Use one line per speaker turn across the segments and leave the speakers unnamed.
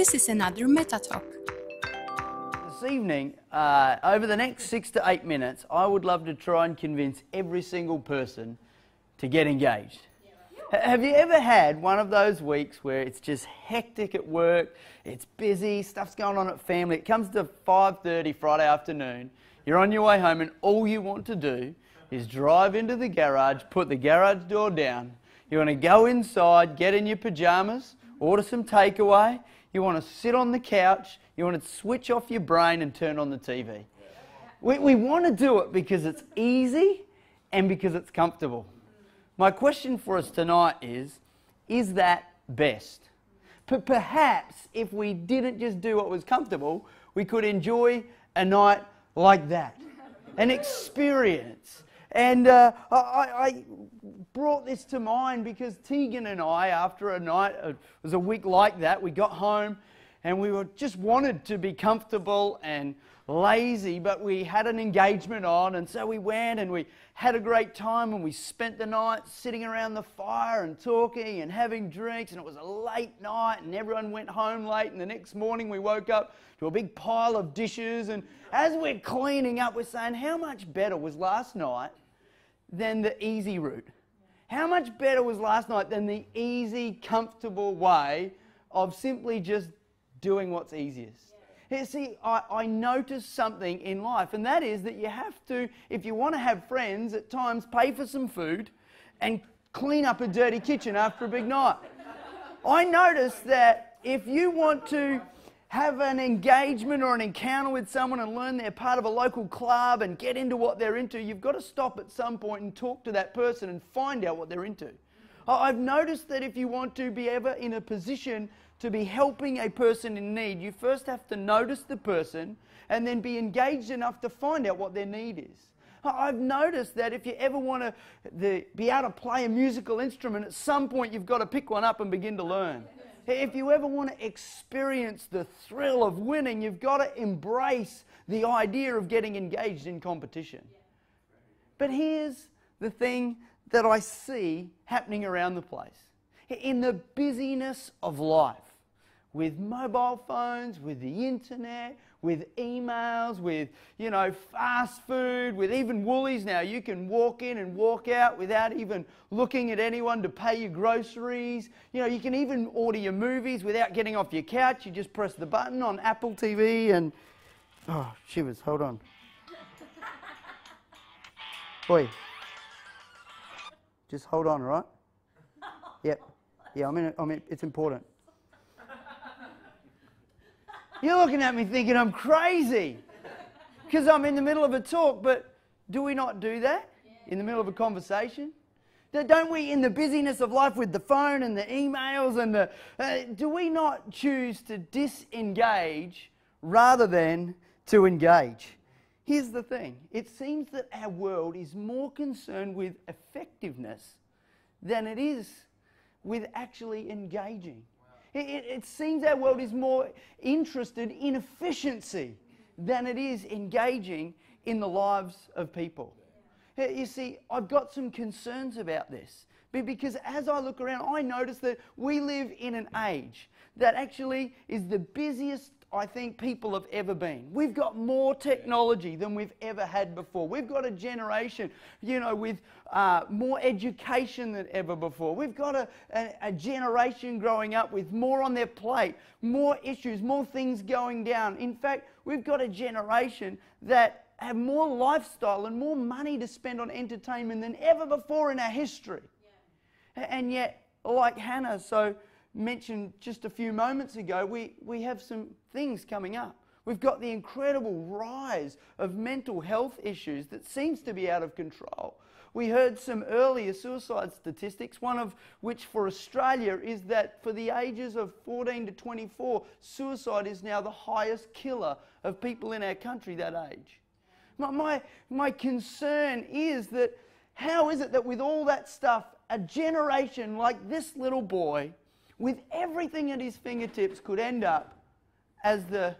This is another MetaTalk.
This evening, over the next 6 to 8 minutes, I would love to try and convince every single person to get engaged. Have you ever had one of those weeks where it's just hectic at work, it's busy, stuff's going on at family, it comes to 5:30 Friday afternoon, you're on your way home and all you want to do is drive into the garage, put the garage door down, you want to go inside, get in your pyjamas, order some takeaway, you want to sit on the couch, you want to switch off your brain and turn on the TV. We want to do it because it's easy and because it's comfortable. My question for us tonight is that best? Perhaps if we didn't just do what was comfortable, we could enjoy a night like that, an experience. And I brought this to mind because Tegan and I, after a night, it was a week like that, we got home and we were just wanted to be comfortable and lazy, but we had an engagement on, and so we went and we had a great time and we spent the night sitting around the fire and talking and having drinks, and it was a late night and everyone went home late, and the next morning we woke up to a big pile of dishes, and as we're cleaning up we're saying, how much better was last night than the easy route? How much better was last night than the easy, comfortable way of simply just doing what's easiest? You see, I noticed something in life, and that is that you have to, if you want to have friends, at times pay for some food and clean up a dirty kitchen after a big night. I noticed that if you want to have an engagement or an encounter with someone and learn they're part of a local club and get into what they're into, you've got to stop at some point and talk to that person and find out what they're into. I've noticed that if you want to be ever in a position to be helping a person in need, you first have to notice the person and then be engaged enough to find out what their need is. I've noticed that if you ever want to be able to play a musical instrument, at some point you've got to pick one up and begin to learn. If you ever want to experience the thrill of winning, you've got to embrace the idea of getting engaged in competition. But here's the thing that I see happening around the place. In the busyness of life, with mobile phones, with the internet, with emails, with, fast food, with even Wallis now, you can walk in and walk out without even looking at anyone to pay your groceries. You can even order your movies without getting off your couch. You just press the button on Apple TV and... Oh, shivers, hold on. Oi. Just hold on, all right? Yep. Yeah, I mean, it's important. You're looking at me thinking I'm crazy because I'm in the middle of a talk, but do we not do that in the middle of a conversation? Don't we, in the busyness of life with the phone and the emails and do we not choose to disengage rather than to engage? Here's the thing. It seems that our world is more concerned with effectiveness than it is with actually engaging. It seems our world is more interested in efficiency than it is engaging in the lives of people. You see, I've got some concerns about this because as I look around, I notice that we live in an age that actually is the busiest I think people have ever been. We've got more technology than we've ever had before. We've got a generation, with more education than ever before. We've got a generation growing up with more on their plate, more issues, more things going down. In fact, we've got a generation that have more lifestyle and more money to spend on entertainment than ever before in our history. Yeah. And yet, like Hannah mentioned just a few moments ago, we have some things coming up. We've got the incredible rise of mental health issues that seems to be out of control. We heard some earlier suicide statistics, one of which for Australia is that for the ages of 14 to 24, suicide is now the highest killer of people in our country that age. My concern is that how is it that with all that stuff, a generation like this little boy with everything at his fingertips could end up as the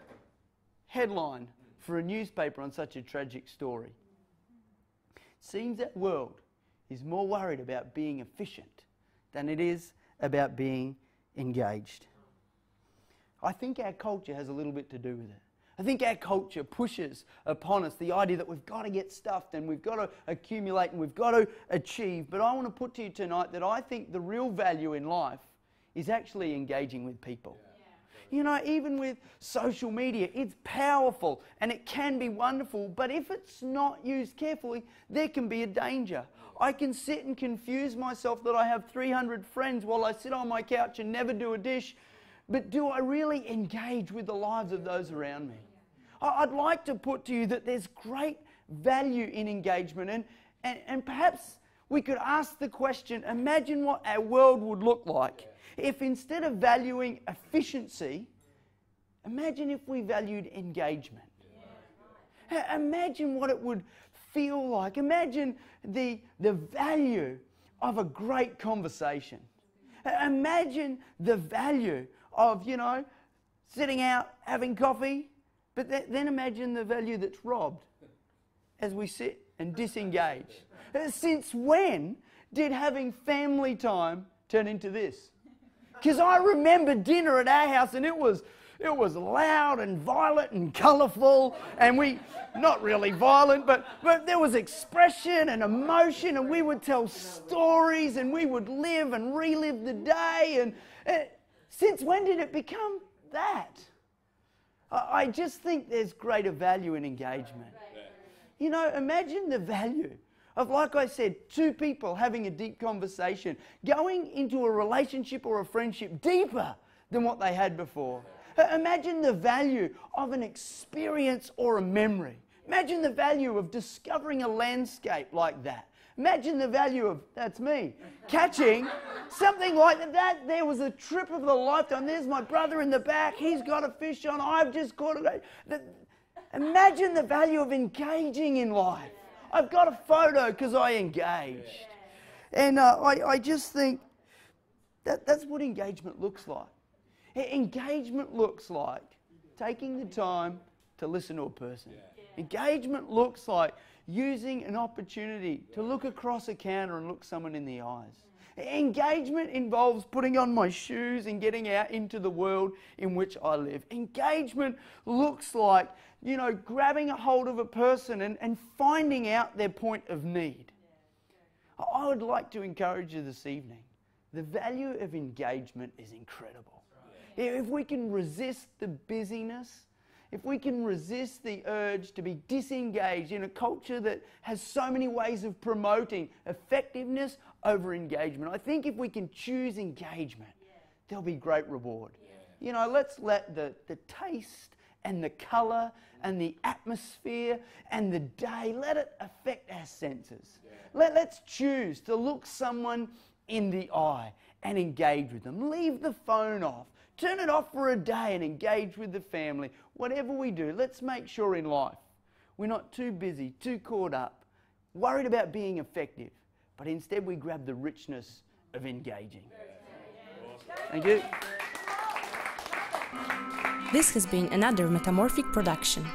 headline for a newspaper on such a tragic story? It seems that world is more worried about being efficient than it is about being engaged. I think our culture has a little bit to do with it. I think our culture pushes upon us the idea that we've got to get stuffed and we've got to accumulate and we've got to achieve. But I want to put to you tonight that I think the real value in life is actually engaging with people. You know, even with social media, it's powerful and it can be wonderful, but if it's not used carefully, there can be a danger. I can sit and confuse myself that I have 300 friends while I sit on my couch and never do a dish, but do I really engage with the lives of those around me? I'd like to put to you that there's great value in engagement, and perhaps we could ask the question, imagine what our world would look like if instead of valuing efficiency, imagine if we valued engagement. Imagine what it would feel like. Imagine the value of a great conversation. Imagine the value of, you know, sitting out, having coffee, but then imagine the value that's robbed as we sit and disengage. Since when did having family time turn into this? Because I remember dinner at our house and it was loud and violent and colourful, and not really violent, but there was expression and emotion, and we would tell stories and we would live and relive the day. And since when did it become that? I just think there's greater value in engagement. You know, imagine the value of, like I said, two people having a deep conversation, going into a relationship or a friendship deeper than what they had before. Imagine the value of an experience or a memory. Imagine the value of discovering a landscape like that. Imagine the value of, that's me, catching something like that. There was a trip of a lifetime. There's my brother in the back. He's got a fish on. I've just caught it. Imagine the value of engaging in life. I've got a photo because I engaged. And I just think that's what engagement looks like. Engagement looks like taking the time to listen to a person. Engagement looks like using an opportunity to look across a counter and look someone in the eyes. Engagement involves putting on my shoes and getting out into the world in which I live. Engagement looks like, you know, grabbing a hold of a person and finding out their point of need. I would like to encourage you this evening. The value of engagement is incredible. If we can resist the busyness, if we can resist the urge to be disengaged in a culture that has so many ways of promoting effectiveness over engagement, I think if we can choose engagement, there'll be great reward. You know, let's let the taste and the colour and the atmosphere and the day, let it affect our senses. Let's choose to look someone in the eye and engage with them. Leave the phone off. Turn it off for a day and engage with the family. Whatever we do, let's make sure in life we're not too busy, too caught up, worried about being effective, but instead we grab the richness of engaging. Thank you.
This has been another Metamorphic production.